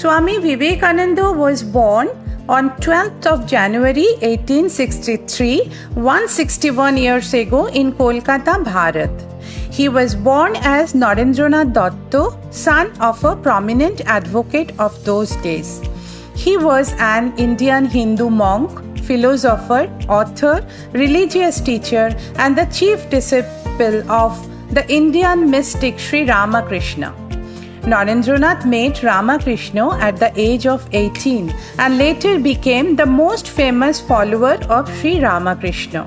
Swami Vivekananda was born on 12th of January 1863, 161 years ago in Kolkata, Bharat. He was born as Narendranath Datta, son of a prominent advocate of those days. He was an Indian Hindu monk, philosopher, author, religious teacher, and the chief disciple of the Indian mystic Sri Ramakrishna. Narendranath met Ramakrishna at the age of 18 and later became the most famous follower of Sri Ramakrishna.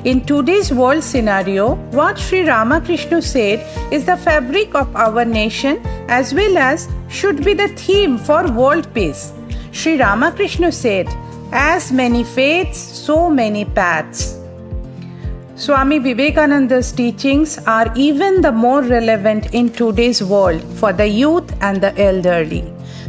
In today's world scenario, what Sri Ramakrishna said is the fabric of our nation as well as should be the theme for world peace. Sri Ramakrishna said, "As many faiths, so many paths." Swami Vivekananda's teachings are even the more relevant in today's world for the youth and the elderly.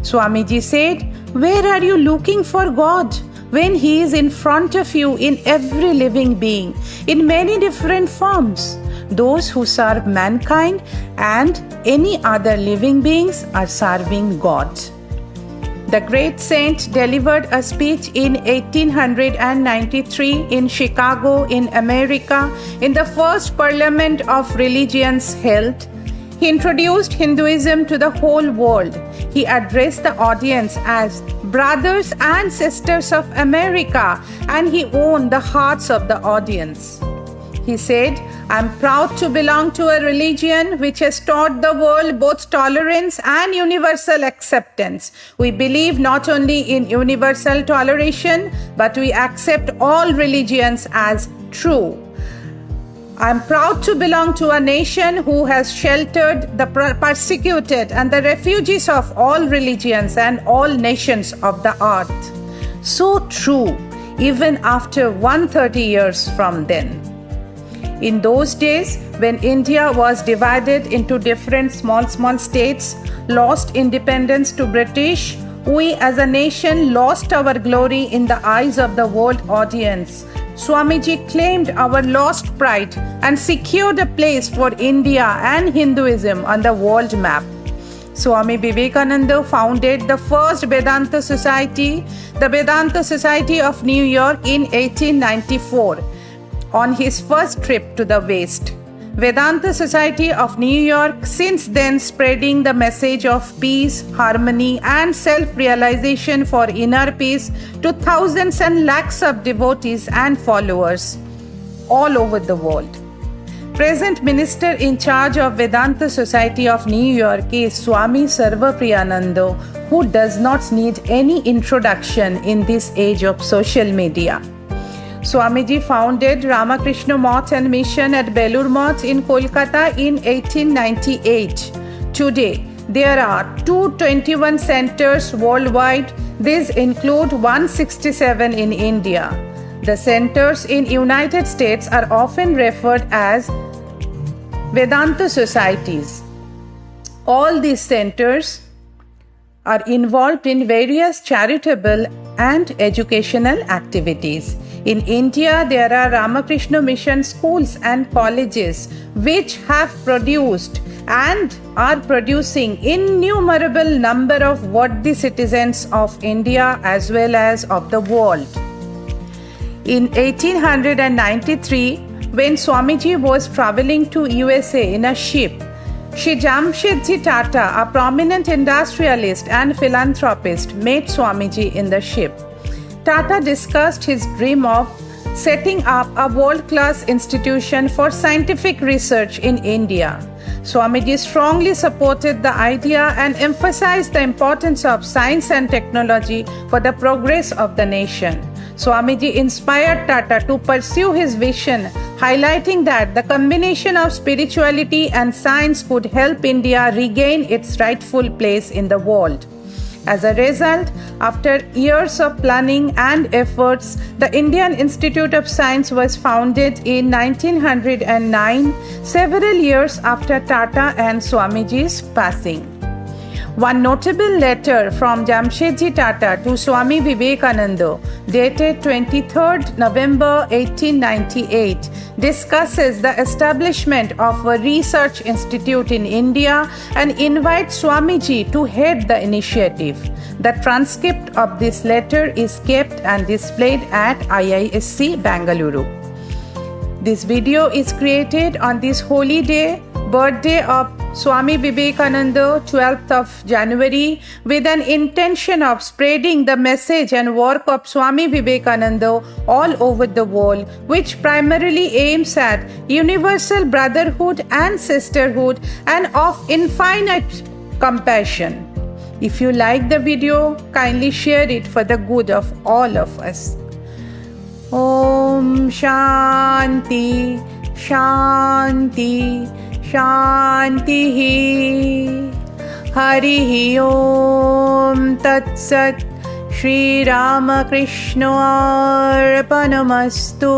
Swamiji said, "Where are you looking for God when He is in front of you in every living being, in many different forms? Those who serve mankind and any other living beings are serving God." The great saint delivered a speech in 1893 in Chicago, in America, in the first Parliament of Religions held. He introduced Hinduism to the whole world. He addressed the audience as brothers and sisters of America, and he won the hearts of the audience. He said, "I'm proud to belong to a religion which has taught the world both tolerance and universal acceptance. We believe not only in universal toleration, but we accept all religions as true. I'm proud to belong to a nation who has sheltered the persecuted and the refugees of all religions and all nations of the earth." So true, even after 130 years from then. In those days, when India was divided into different small states, lost independence to British, we as a nation lost our glory in the eyes of the world audience. Swamiji claimed our lost pride and secured a place for India and Hinduism on the world map. Swami Vivekananda founded the first Vedanta Society, the Vedanta Society of New York, in 1894. On his first trip to the West. Vedanta Society of New York since then spreading the message of peace, harmony, and self-realization for inner peace to thousands and lakhs of devotees and followers all over the world. Present minister in charge of Vedanta Society of New York is Swami Sarvapriyananda, who does not need any introduction in this age of social media. Swamiji founded Ramakrishna Math and Mission at Belur Math in Kolkata in 1898. Today, there are 221 centers worldwide. These include 167 in India. The centers in United States are often referred as Vedanta societies. All these centers are involved in various charitable and educational activities. In India, there are Ramakrishna Mission schools and colleges which have produced and are producing innumerable number of worthy citizens of India as well as of the world. In 1893, when Swamiji was traveling to USA in a ship, Shri Jamshedji Tata, a prominent industrialist and philanthropist, met Swamiji in the ship. Tata discussed his dream of setting up a world-class institution for scientific research in India. Swamiji strongly supported the idea and emphasized the importance of science and technology for the progress of the nation. Swamiji inspired Tata to pursue his vision, highlighting that the combination of spirituality and science could help India regain its rightful place in the world. As a result, after years of planning and efforts, the Indian Institute of Science was founded in 1909, several years after Tata and Swamiji's passing. One notable letter from Jamshedji Tata to Swami Vivekananda, dated 23rd November 1898, discusses the establishment of a research institute in India and invites Swamiji to head the initiative. The transcript of this letter is kept and displayed at IISc Bangalore. This video is created on this holy day, birthday of Swami Vivekananda, 12th of January, with an intention of spreading the message and work of Swami Vivekananda all over the world, which primarily aims at universal brotherhood and sisterhood and of infinite compassion. If you like the video, kindly share it for the good of all of us. Om Shanti Shanti Shanti Harihi Om Tat Sat Shri Ramakrishna Arpanamastu.